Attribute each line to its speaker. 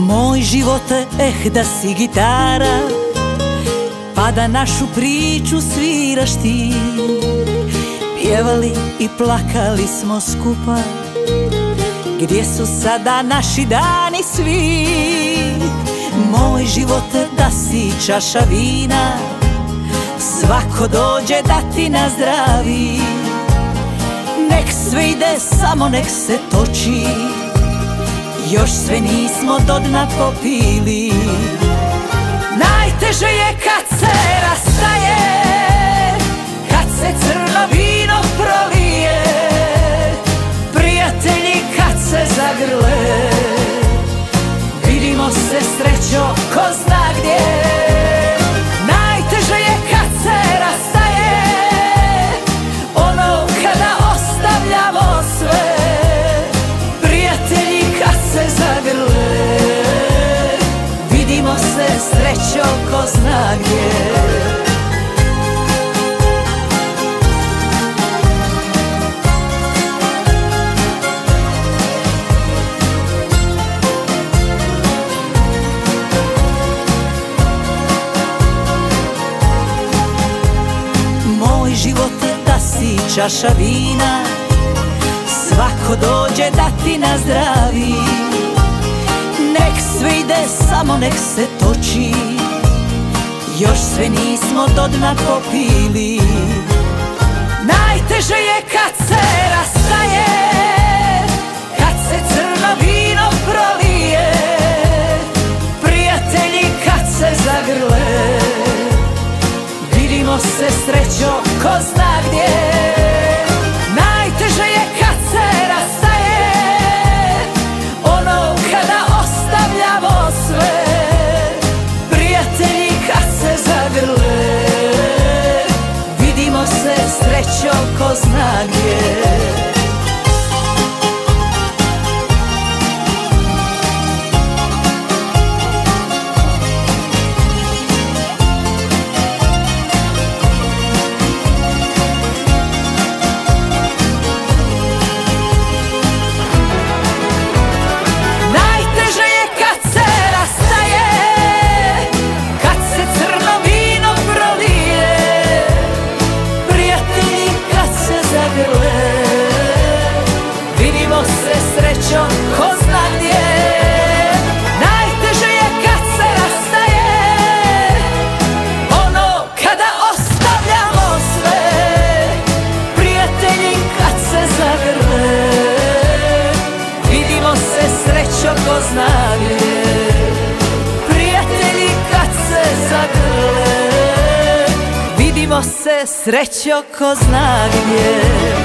Speaker 1: Moj živote, da si gitara, pa da našu priču sviraš ti. Pjevali i plakali smo skupa, gdje su sada naši dani svi? Moj živote, da si čaša vina, svako dođe da ti nazdravi. Nek sve ide, samo nek se toči, još sve nismo do dna popili. Najteže je kad se rastaje, kad se crno vino prolije, prijatelji kad se zagrle, vidimo se srećo ko zna gdje. Najteže je kad se rastaje, ono kada ostavljamo sve, prijatelji kad se zagrle, vidimo se srećo ko zna gdje. Moj živote, da si čaša vina, svako dođe da ti nazdravi. Nek sve ide, samo nek se toči, još sve nismo do dna popili. Najteže je kad se rastaje, kad se crno vino prolije, prijatelji kad se zagrle, vidimo se srećo ko zna gdje. Najteže je kad se rastaje, ono kada ostavljamo sve, prijatelji kad se zagrle, vidimo se srećo ko zna gdje. Vidimo se srećo ko zna gdje. Najteže je kad se rastaje, ono kada ostavljamo sve, prijatelji kad se zagrle, vidimo se srećo ko zna gdje. Prijatelji kad se zagrle, vidimo se srećo ko zna gdje.